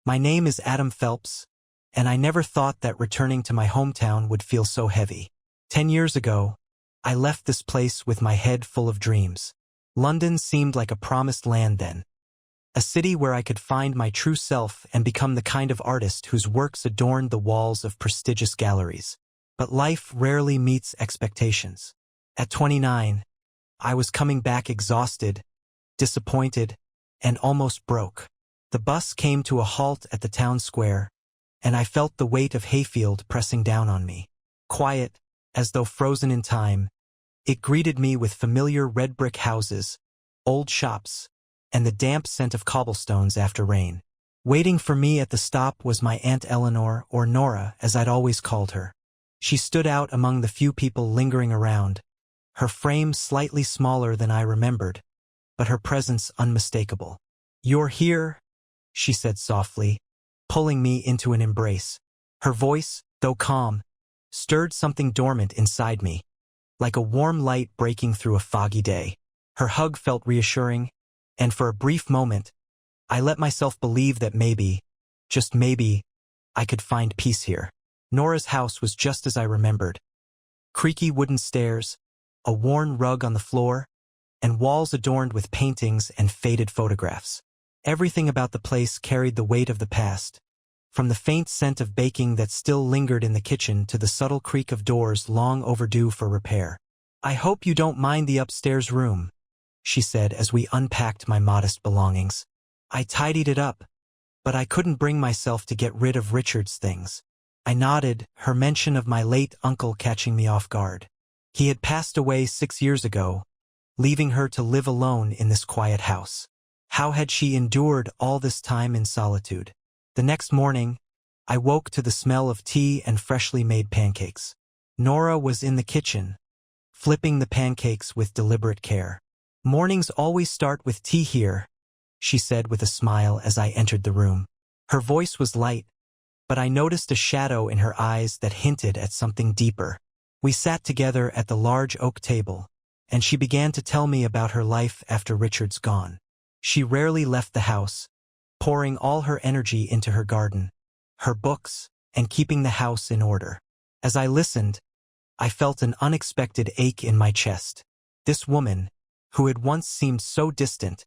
My name is Adam Phelps, and I never thought that returning to my hometown would feel so heavy. 10 years ago, I left this place with my head full of dreams. London seemed like a promised land then. A city where I could find my true self and become the kind of artist whose works adorned the walls of prestigious galleries. But life rarely meets expectations. At 29, I was coming back exhausted, disappointed, and almost broke. The bus came to a halt at the town square, and I felt the weight of Hayfield pressing down on me. Quiet, as though frozen in time, it greeted me with familiar red brick houses, old shops, and the damp scent of cobblestones after rain. Waiting for me at the stop was my Aunt Eleanor, or Nora, as I'd always called her. She stood out among the few people lingering around, her frame slightly smaller than I remembered, but her presence unmistakable. "You're here," she said softly, pulling me into an embrace. Her voice, though calm, stirred something dormant inside me, like a warm light breaking through a foggy day. Her hug felt reassuring, and for a brief moment, I let myself believe that maybe, just maybe, I could find peace here. Nora's house was just as I remembered. Creaky wooden stairs, a worn rug on the floor, and walls adorned with paintings and faded photographs. Everything about the place carried the weight of the past, from the faint scent of baking that still lingered in the kitchen to the subtle creak of doors long overdue for repair. "I hope you don't mind the upstairs room," she said as we unpacked my modest belongings. I tidied it up, but I couldn't bring myself to get rid of Richard's things. I nodded, her mention of my late uncle catching me off guard. He had passed away 6 years ago, leaving her to live alone in this quiet house. How had she endured all this time in solitude? The next morning, I woke to the smell of tea and freshly made pancakes. Nora was in the kitchen, flipping the pancakes with deliberate care. "Mornings always start with tea here," she said with a smile as I entered the room. Her voice was light, but I noticed a shadow in her eyes that hinted at something deeper. We sat together at the large oak table, and she began to tell me about her life after Richard's gone. She rarely left the house, pouring all her energy into her garden, her books, and keeping the house in order. As I listened, I felt an unexpected ache in my chest. This woman, who had once seemed so distant,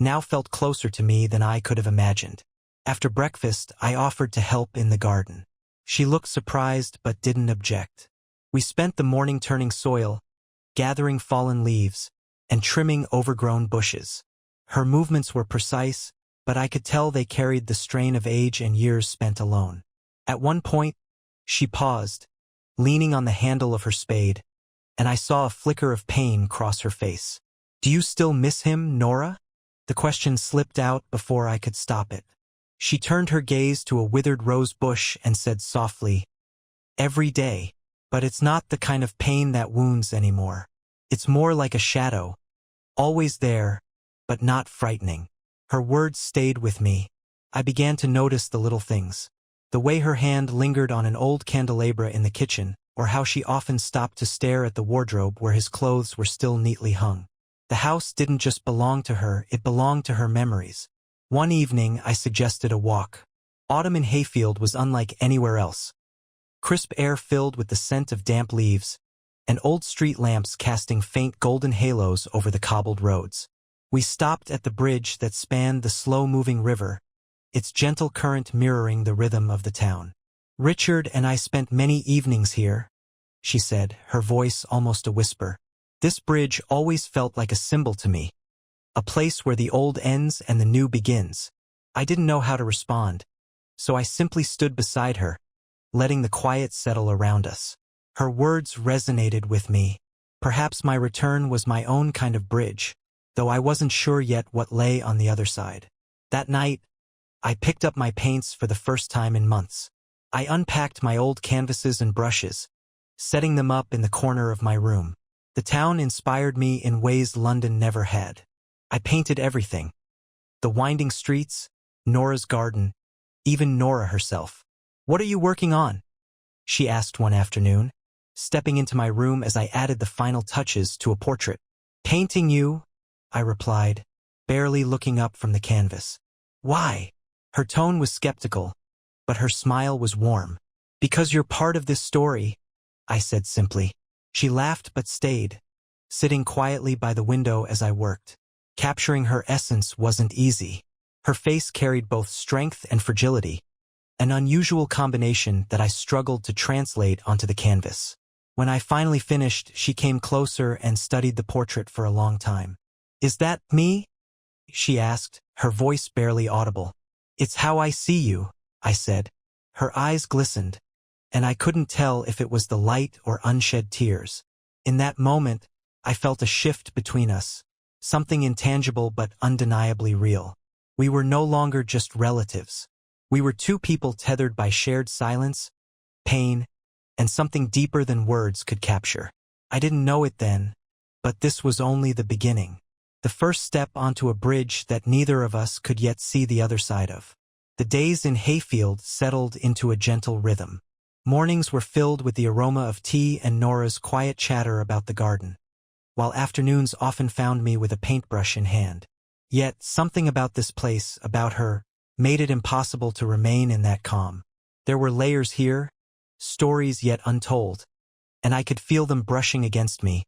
now felt closer to me than I could have imagined. After breakfast, I offered to help in the garden. She looked surprised but didn't object. We spent the morning turning soil, gathering fallen leaves, and trimming overgrown bushes. Her movements were precise, but I could tell they carried the strain of age and years spent alone. At one point, she paused, leaning on the handle of her spade, and I saw a flicker of pain cross her face. "Do you still miss him, Nora?" The question slipped out before I could stop it. She turned her gaze to a withered rose bush and said softly, "Every day. But it's not the kind of pain that wounds anymore. It's more like a shadow, always there, but not frightening." Her words stayed with me. I began to notice the little things. The way her hand lingered on an old candelabra in the kitchen, or how she often stopped to stare at the wardrobe where his clothes were still neatly hung. The house didn't just belong to her, it belonged to her memories. One evening, I suggested a walk. Autumn in Hayfield was unlike anywhere else. Crisp air filled with the scent of damp leaves, and old street lamps casting faint golden halos over the cobbled roads. We stopped at the bridge that spanned the slow-moving river, its gentle current mirroring the rhythm of the town. "Richard and I spent many evenings here," she said, her voice almost a whisper. "This bridge always felt like a symbol to me, a place where the old ends and the new begins." I didn't know how to respond, so I simply stood beside her, letting the quiet settle around us. Her words resonated with me. Perhaps my return was my own kind of bridge, though I wasn't sure yet what lay on the other side. That night, I picked up my paints for the first time in months. I unpacked my old canvases and brushes, setting them up in the corner of my room. The town inspired me in ways London never had. I painted everything: the winding streets, Nora's garden, even Nora herself. "What are you working on?" she asked one afternoon, stepping into my room as I added the final touches to a portrait. "Painting you," I replied, barely looking up from the canvas. "Why?" Her tone was skeptical, but her smile was warm. "Because you're part of this story," I said simply. She laughed but stayed, sitting quietly by the window as I worked. Capturing her essence wasn't easy. Her face carried both strength and fragility, an unusual combination that I struggled to translate onto the canvas. When I finally finished, she came closer and studied the portrait for a long time. "Is that me?" she asked, her voice barely audible. "It's how I see you," I said. Her eyes glistened, and I couldn't tell if it was the light or unshed tears. In that moment, I felt a shift between us, something intangible but undeniably real. We were no longer just relatives. We were two people tethered by shared silence, pain, and something deeper than words could capture. I didn't know it then, but this was only the beginning. The first step onto a bridge that neither of us could yet see the other side of. The days in Hayfield settled into a gentle rhythm. Mornings were filled with the aroma of tea and Nora's quiet chatter about the garden, while afternoons often found me with a paintbrush in hand. Yet something about this place, about her, made it impossible to remain in that calm. There were layers here, stories yet untold, and I could feel them brushing against me,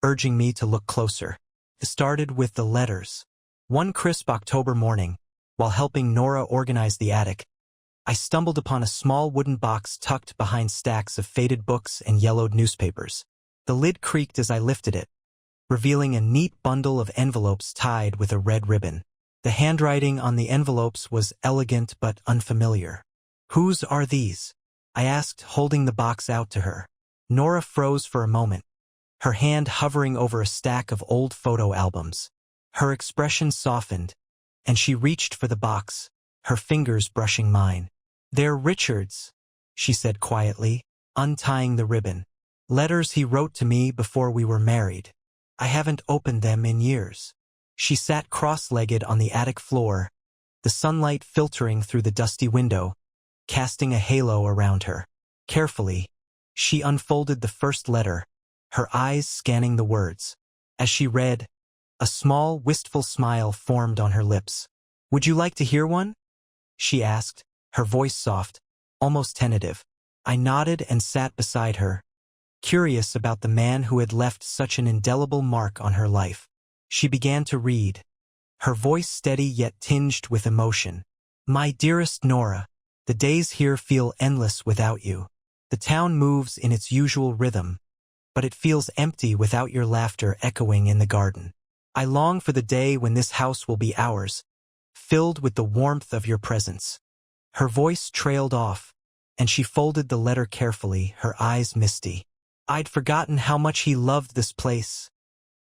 urging me to look closer. It started with the letters. One crisp October morning, while helping Nora organize the attic, I stumbled upon a small wooden box tucked behind stacks of faded books and yellowed newspapers. The lid creaked as I lifted it, revealing a neat bundle of envelopes tied with a red ribbon. The handwriting on the envelopes was elegant but unfamiliar. "Whose are these?" I asked, holding the box out to her. Nora froze for a moment, her hand hovering over a stack of old photo albums. Her expression softened, and she reached for the box, her fingers brushing mine. "They're Richard's," she said quietly, untying the ribbon. "Letters he wrote to me before we were married. I haven't opened them in years." She sat cross-legged on the attic floor, the sunlight filtering through the dusty window, casting a halo around her. Carefully, she unfolded the first letter, her eyes scanning the words. As she read, a small, wistful smile formed on her lips. "Would you like to hear one?" she asked, her voice soft, almost tentative. I nodded and sat beside her, curious about the man who had left such an indelible mark on her life. She began to read, her voice steady yet tinged with emotion. "My dearest Nora, the days here feel endless without you. The town moves in its usual rhythm, but it feels empty without your laughter echoing in the garden. I long for the day when this house will be ours, filled with the warmth of your presence." Her voice trailed off, and she folded the letter carefully, her eyes misty. "I'd forgotten how much he loved this place,"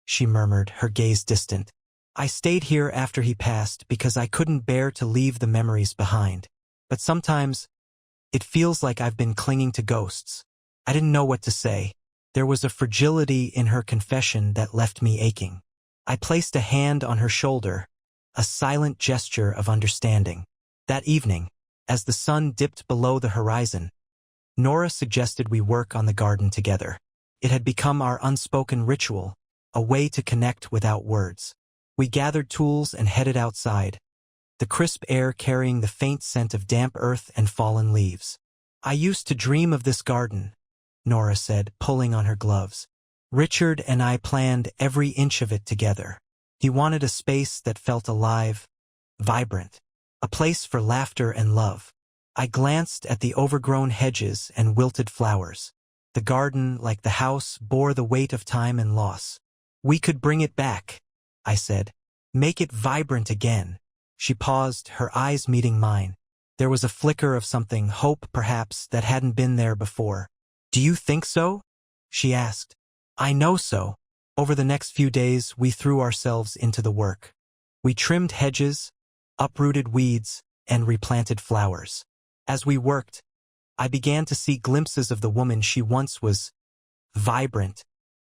she murmured, her gaze distant. "I stayed here after he passed because I couldn't bear to leave the memories behind. But sometimes, it feels like I've been clinging to ghosts." I didn't know what to say. There was a fragility in her confession that left me aching. I placed a hand on her shoulder, a silent gesture of understanding. That evening, as the sun dipped below the horizon, Nora suggested we work on the garden together. It had become our unspoken ritual, a way to connect without words. We gathered tools and headed outside, the crisp air carrying the faint scent of damp earth and fallen leaves. "I used to dream of this garden," Nora said, pulling on her gloves. "Richard and I planned every inch of it together. He wanted a space that felt alive, vibrant, a place for laughter and love." I glanced at the overgrown hedges and wilted flowers. The garden, like the house, bore the weight of time and loss. "We could bring it back," I said. "Make it vibrant again." She paused, her eyes meeting mine. There was a flicker of something, hope perhaps, that hadn't been there before. "Do you think so?" she asked. "I know so." Over the next few days, we threw ourselves into the work. We trimmed hedges, uprooted weeds, and replanted flowers. As we worked, I began to see glimpses of the woman she once was, vibrant,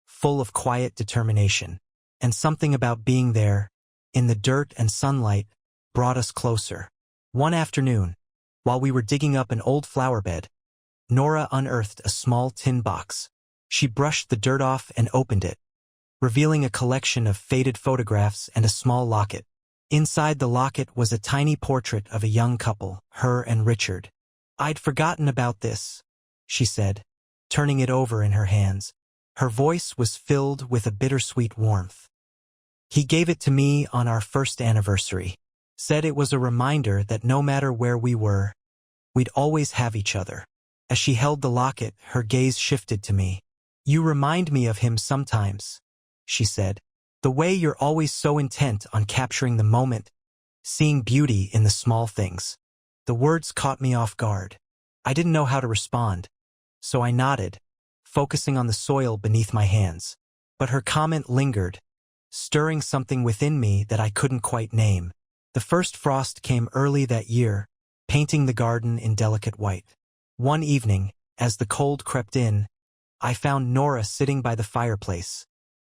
full of quiet determination. And something about being there, in the dirt and sunlight, brought us closer. One afternoon, while we were digging up an old flower bed, Nora unearthed a small tin box. She brushed the dirt off and opened it, revealing a collection of faded photographs and a small locket. Inside the locket was a tiny portrait of a young couple, her and Richard. "I'd forgotten about this," she said, turning it over in her hands. Her voice was filled with a bittersweet warmth. "He gave it to me on our first anniversary. Said it was a reminder that no matter where we were, we'd always have each other." As she held the locket, her gaze shifted to me. "You remind me of him sometimes," she said. "The way you're always so intent on capturing the moment, seeing beauty in the small things." The words caught me off guard. I didn't know how to respond, so I nodded, focusing on the soil beneath my hands. But her comment lingered, stirring something within me that I couldn't quite name. The first frost came early that year, painting the garden in delicate white. One evening, as the cold crept in, I found Nora sitting by the fireplace,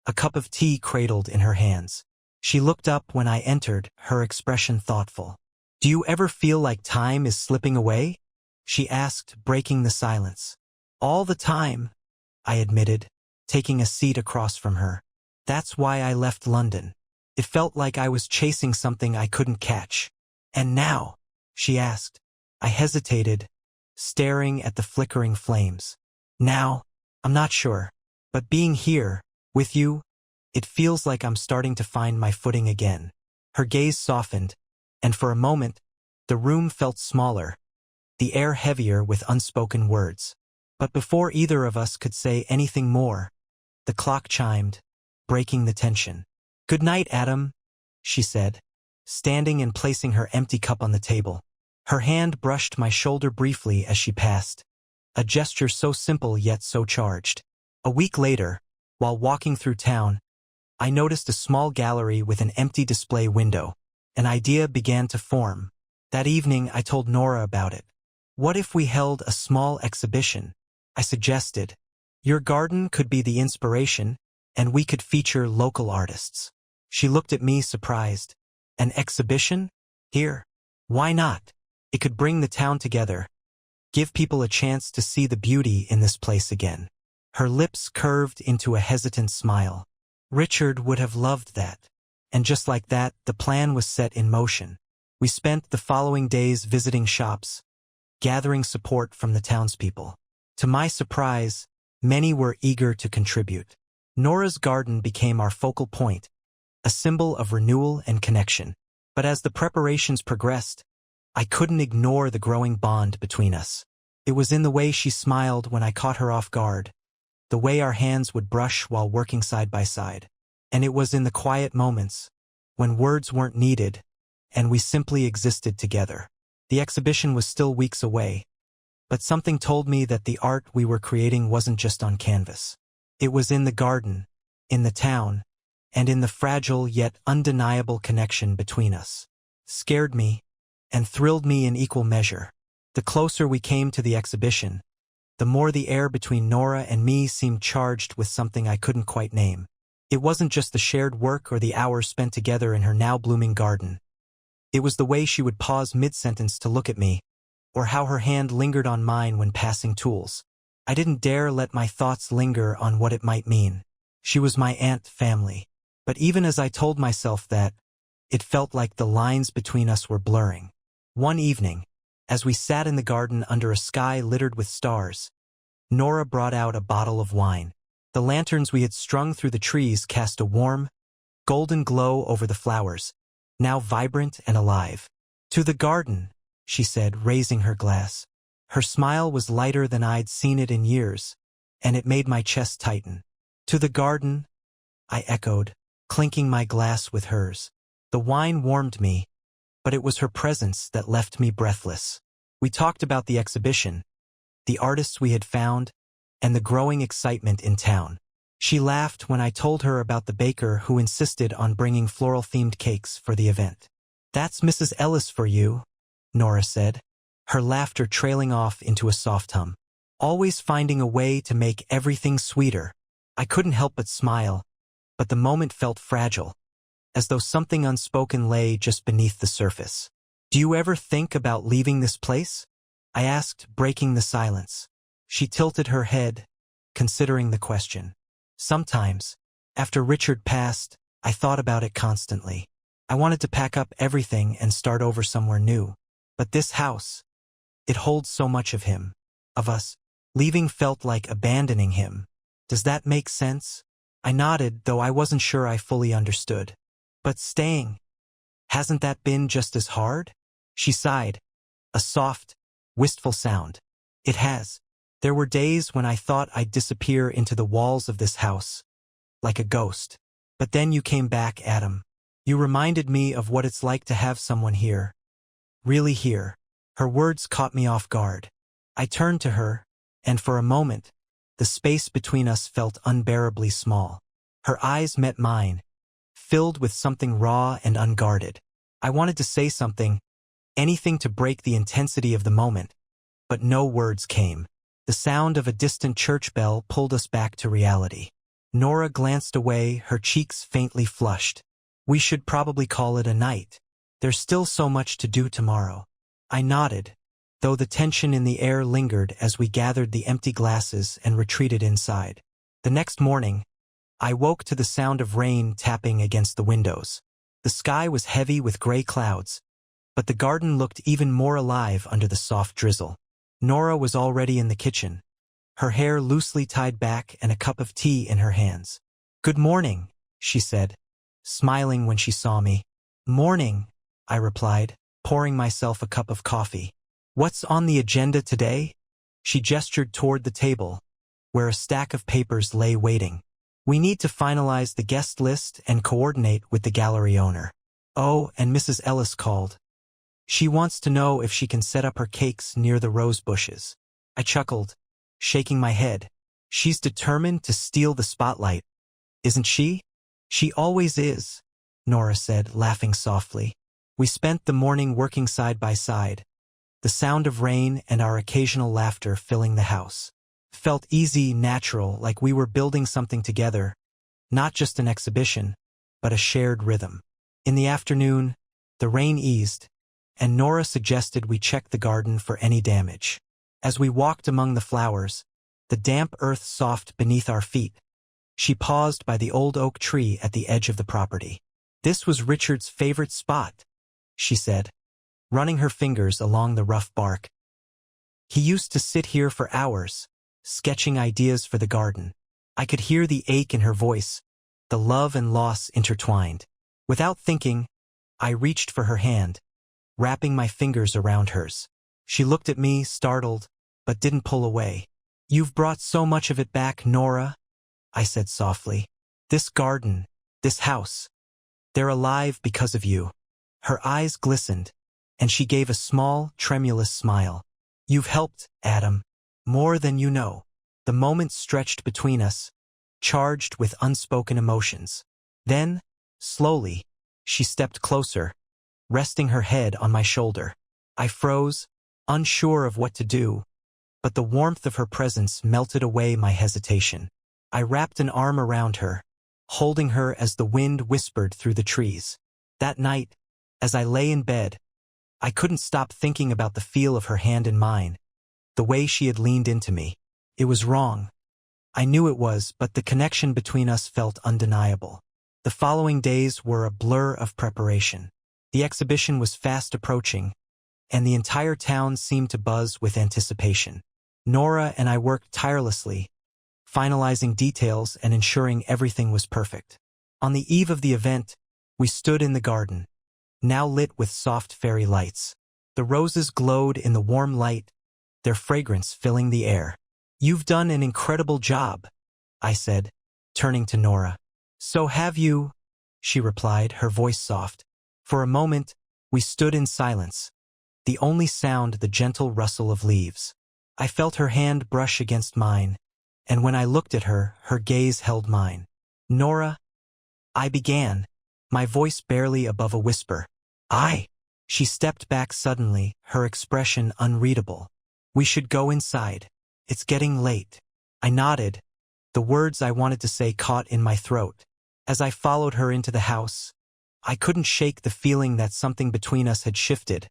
a cup of tea cradled in her hands. She looked up when I entered, her expression thoughtful. "Do you ever feel like time is slipping away?" she asked, breaking the silence. "All the time," I admitted, taking a seat across from her. "That's why I left London. It felt like I was chasing something I couldn't catch." "And now?" she asked. I hesitated, staring at the flickering flames. "Now? I'm not sure. But being here, with you, it feels like I'm starting to find my footing again." Her gaze softened, and for a moment, the room felt smaller, the air heavier with unspoken words. But before either of us could say anything more, the clock chimed, breaking the tension. "Good night, Adam," she said, standing and placing her empty cup on the table. Her hand brushed my shoulder briefly as she passed, a gesture so simple yet so charged. A week later, while walking through town, I noticed a small gallery with an empty display window. An idea began to form. That evening, I told Nora about it. "What if we held a small exhibition?" I suggested. "Your garden could be the inspiration, and we could feature local artists." She looked at me surprised. "An exhibition? Here? Why not? It could bring the town together, give people a chance to see the beauty in this place again." Her lips curved into a hesitant smile. "Richard would have loved that." And just like that, the plan was set in motion. We spent the following days visiting shops, gathering support from the townspeople. To my surprise, many were eager to contribute. Nora's garden became our focal point, a symbol of renewal and connection. But as the preparations progressed, I couldn't ignore the growing bond between us. It was in the way she smiled when I caught her off guard, the way our hands would brush while working side by side. And it was in the quiet moments, when words weren't needed, and we simply existed together. The exhibition was still weeks away, but something told me that the art we were creating wasn't just on canvas. It was in the garden, in the town, and in the fragile yet undeniable connection between us. Scared me, and thrilled me in equal measure. The closer we came to the exhibition, the more the air between Nora and me seemed charged with something I couldn't quite name. It wasn't just the shared work or the hours spent together in her now blooming garden. It was the way she would pause mid-sentence to look at me, or how her hand lingered on mine when passing tools. I didn't dare let my thoughts linger on what it might mean. She was my aunt family. But even as I told myself that, it felt like the lines between us were blurring. One evening, as we sat in the garden under a sky littered with stars, Nora brought out a bottle of wine. The lanterns we had strung through the trees cast a warm, golden glow over the flowers, now vibrant and alive. "To the garden," she said, raising her glass. Her smile was lighter than I'd seen it in years, and it made my chest tighten. "To the garden," I echoed, clinking my glass with hers. The wine warmed me, but it was her presence that left me breathless. We talked about the exhibition, the artists we had found, and the growing excitement in town. She laughed when I told her about the baker who insisted on bringing floral-themed cakes for the event. "That's Mrs. Ellis for you," Nora said, her laughter trailing off into a soft hum. "Always finding a way to make everything sweeter." I couldn't help but smile, but the moment felt fragile, as though something unspoken lay just beneath the surface. "Do you ever think about leaving this place?" I asked, breaking the silence. She tilted her head, considering the question. "Sometimes, after Richard passed, I thought about it constantly. I wanted to pack up everything and start over somewhere new. But this house, it holds so much of him, of us. Leaving felt like abandoning him. Does that make sense? I nodded, though I wasn't sure I fully understood. But staying, hasn't that been just as hard? She sighed, a soft, wistful sound. It has. There were days when I thought I'd disappear into the walls of this house, like a ghost. But then you came back, Adam. You reminded me of what it's like to have someone here. Really here. Her words caught me off guard. I turned to her, and for a moment, the space between us felt unbearably small. Her eyes met mine, filled with something raw and unguarded. I wanted to say something, anything to break the intensity of the moment, but no words came. The sound of a distant church bell pulled us back to reality. Nora glanced away, her cheeks faintly flushed. We should probably call it a night. There's still so much to do tomorrow. I nodded, though the tension in the air lingered as we gathered the empty glasses and retreated inside. The next morning, I woke to the sound of rain tapping against the windows. The sky was heavy with gray clouds, but the garden looked even more alive under the soft drizzle. Nora was already in the kitchen, her hair loosely tied back and a cup of tea in her hands. "Good morning," she said, smiling when she saw me. "Morning," I replied, pouring myself a cup of coffee. "What's on the agenda today?" She gestured toward the table, where a stack of papers lay waiting. "We need to finalize the guest list and coordinate with the gallery owner. Oh, and Mrs. Ellis called. She wants to know if she can set up her cakes near the rose bushes." I chuckled, shaking my head. "She's determined to steal the spotlight, isn't she?" "She always is," Nora said, laughing softly. We spent the morning working side by side, the sound of rain and our occasional laughter filling the house. Felt easy, natural, like we were building something together, not just an exhibition, but a shared rhythm. In the afternoon, the rain eased, and Nora suggested we check the garden for any damage. As we walked among the flowers, the damp earth soft beneath our feet, she paused by the old oak tree at the edge of the property. "This was Richard's favorite spot," she said, running her fingers along the rough bark. "He used to sit here for hours, sketching ideas for the garden." I could hear the ache in her voice, the love and loss intertwined. Without thinking, I reached for her hand, wrapping my fingers around hers. She looked at me, startled, but didn't pull away. "You've brought so much of it back, Nora," I said softly. "This garden, this house, they're alive because of you." Her eyes glistened, and she gave a small, tremulous smile. "You've helped, Adam, more than you know." The moment stretched between us, charged with unspoken emotions. Then, slowly, she stepped closer, resting her head on my shoulder. I froze, unsure of what to do, but the warmth of her presence melted away my hesitation. I wrapped an arm around her, holding her as the wind whispered through the trees. That night, as I lay in bed, I couldn't stop thinking about the feel of her hand in mine, the way she had leaned into me. It was wrong. I knew it was, but the connection between us felt undeniable. The following days were a blur of preparation. The exhibition was fast approaching, and the entire town seemed to buzz with anticipation. Nora and I worked tirelessly, finalizing details and ensuring everything was perfect. On the eve of the event, we stood in the garden, now lit with soft fairy lights. The roses glowed in the warm light, their fragrance filling the air. "You've done an incredible job," I said, turning to Nora. "So have you," she replied, her voice soft. For a moment, we stood in silence, the only sound the gentle rustle of leaves. I felt her hand brush against mine, and when I looked at her, her gaze held mine. "Nora," I began, my voice barely above a whisper. She stepped back suddenly, her expression unreadable. "We should go inside. It's getting late." I nodded, the words I wanted to say caught in my throat. As I followed her into the house, I couldn't shake the feeling that something between us had shifted,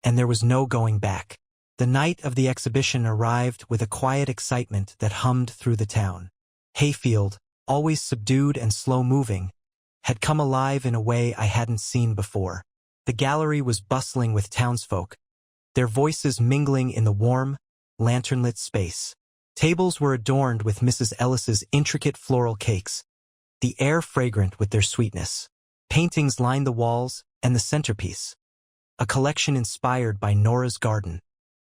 and there was no going back. The night of the exhibition arrived with a quiet excitement that hummed through the town. Hayfield, always subdued and slow-moving, had come alive in a way I hadn't seen before. The gallery was bustling with townsfolk, their voices mingling in the warm, lantern-lit space. Tables were adorned with Mrs. Ellis's intricate floral cakes, the air fragrant with their sweetness. Paintings lined the walls, and the centerpiece, a collection inspired by Nora's garden,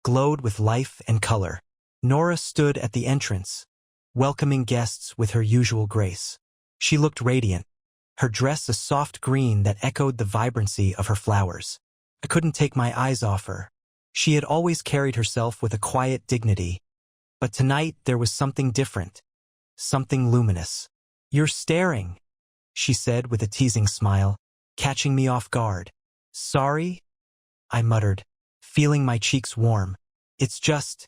glowed with life and color. Nora stood at the entrance, welcoming guests with her usual grace. She looked radiant, her dress a soft green that echoed the vibrancy of her flowers. I couldn't take my eyes off her. She had always carried herself with a quiet dignity, but tonight there was something different, something luminous. "You're staring," she said with a teasing smile, catching me off guard. "Sorry?" I muttered, feeling my cheeks warm. "It's just,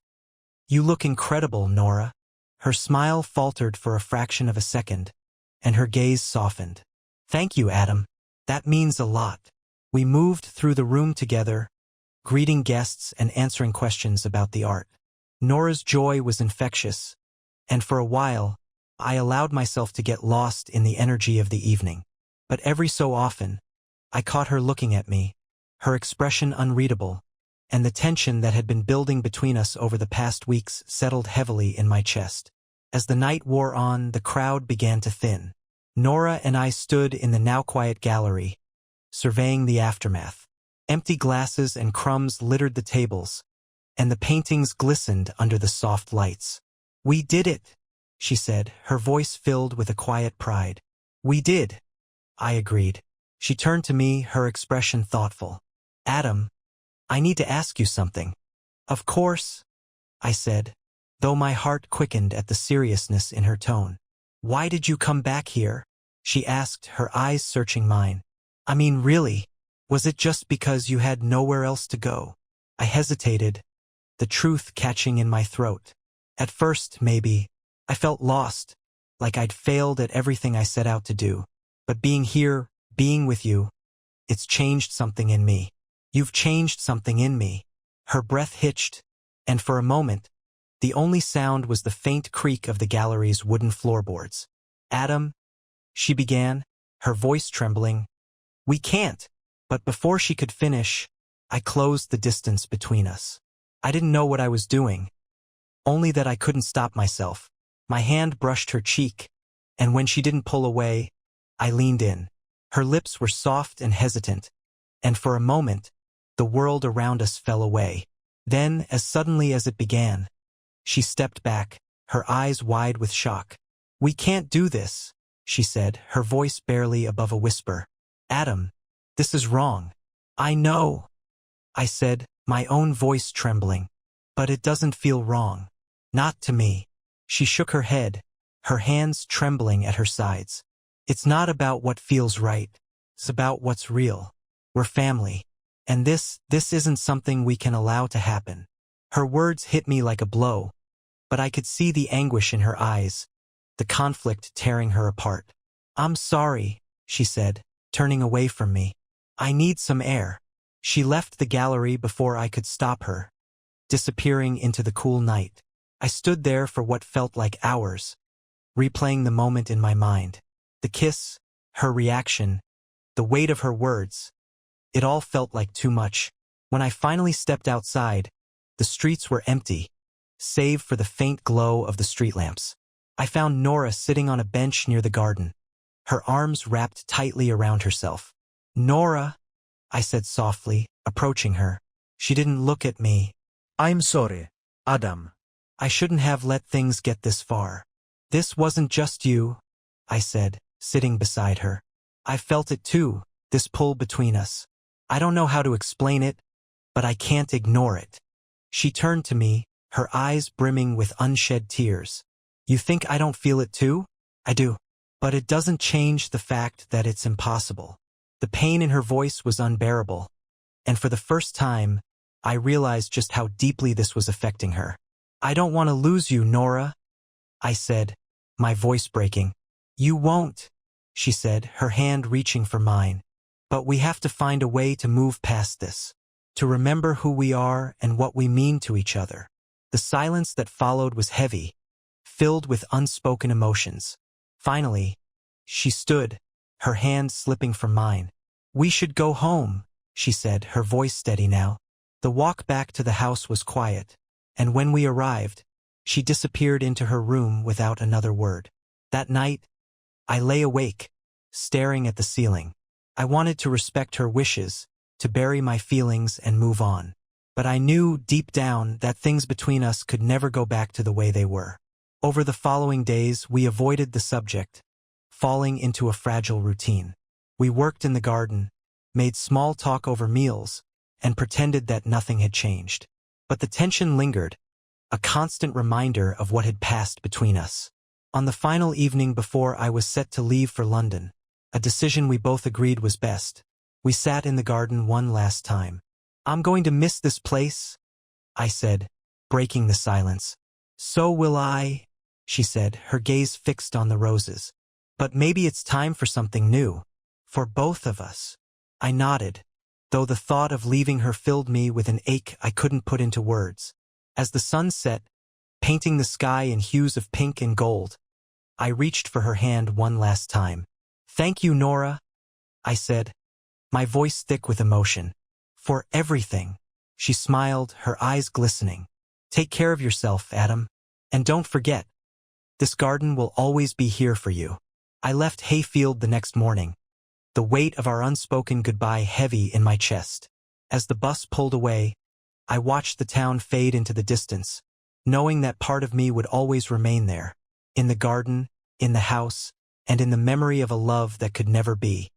you look incredible, Nora." Her smile faltered for a fraction of a second, and her gaze softened. "Thank you, Adam. That means a lot." We moved through the room together, greeting guests and answering questions about the art. Nora's joy was infectious, and for a while, I allowed myself to get lost in the energy of the evening. But every so often, I caught her looking at me, her expression unreadable, and the tension that had been building between us over the past weeks settled heavily in my chest. As the night wore on, the crowd began to thin. Nora and I stood in the now quiet gallery, surveying the aftermath. Empty glasses and crumbs littered the tables, and the paintings glistened under the soft lights. "We did it," she said, her voice filled with a quiet pride. "We did," I agreed. She turned to me, her expression thoughtful. "Adam, I need to ask you something." "Of course," I said, though my heart quickened at the seriousness in her tone. "Why did you come back here?" she asked, her eyes searching mine. "I mean, really, was it just because you had nowhere else to go?" I hesitated, the truth catching in my throat. At first, maybe, I felt lost, like I'd failed at everything I set out to do. But being here, being with you, it's changed something in me. "You've changed something in me." Her breath hitched, and for a moment, the only sound was the faint creak of the gallery's wooden floorboards. "Adam," she began, her voice trembling, "we can't." But before she could finish, I closed the distance between us. I didn't know what I was doing, only that I couldn't stop myself. My hand brushed her cheek, and when she didn't pull away, I leaned in. Her lips were soft and hesitant, and for a moment, the world around us fell away. Then, as suddenly as it began, she stepped back, her eyes wide with shock. "We can't do this," she said, her voice barely above a whisper. "Adam, this is wrong." "I know," I said, my own voice trembling. "But it doesn't feel wrong. Not to me." She shook her head, her hands trembling at her sides. "It's not about what feels right. It's about what's real. We're family. And this isn't something we can allow to happen." Her words hit me like a blow, but I could see the anguish in her eyes, the conflict tearing her apart. "I'm sorry," she said, turning away from me. "I need some air." She left the gallery before I could stop her, disappearing into the cool night. I stood there for what felt like hours, replaying the moment in my mind. The kiss, her reaction, the weight of her words. It all felt like too much. When I finally stepped outside, the streets were empty, save for the faint glow of the street lamps. I found Nora sitting on a bench near the garden, her arms wrapped tightly around herself. "Nora," I said softly, approaching her. She didn't look at me. "I'm sorry, Adam." I shouldn't have let things get this far. "This wasn't just you," I said, sitting beside her. "I felt it too, this pull between us. I don't know how to explain it, but I can't ignore it." She turned to me, her eyes brimming with unshed tears. "You think I don't feel it too?" "I do. But it doesn't change the fact that it's impossible." The pain in her voice was unbearable, and for the first time, I realized just how deeply this was affecting her. "I don't want to lose you, Nora," I said, my voice breaking. "You won't," she said, her hand reaching for mine. "But we have to find a way to move past this, to remember who we are and what we mean to each other." The silence that followed was heavy, filled with unspoken emotions. Finally, she stood, her hand slipping from mine. "We should go home," she said, her voice steady now. The walk back to the house was quiet, and when we arrived, she disappeared into her room without another word. That night, I lay awake, staring at the ceiling. I wanted to respect her wishes, to bury my feelings and move on. But I knew, deep down, that things between us could never go back to the way they were. Over the following days, we avoided the subject, falling into a fragile routine. We worked in the garden, made small talk over meals, and pretended that nothing had changed. But the tension lingered, a constant reminder of what had passed between us. On the final evening before I was set to leave for London, a decision we both agreed was best, we sat in the garden one last time. "I'm going to miss this place," I said, breaking the silence. "So will I," she said, her gaze fixed on the roses. "But maybe it's time for something new. For both of us." I nodded, though the thought of leaving her filled me with an ache I couldn't put into words. As the sun set, painting the sky in hues of pink and gold, I reached for her hand one last time. "Thank you, Nora," I said, my voice thick with emotion. "For everything." She smiled, her eyes glistening. "Take care of yourself, Adam. And don't forget, this garden will always be here for you." I left Hayfield the next morning, the weight of our unspoken goodbye heavy in my chest. As the bus pulled away, I watched the town fade into the distance, knowing that part of me would always remain there, in the garden, in the house, and in the memory of a love that could never be.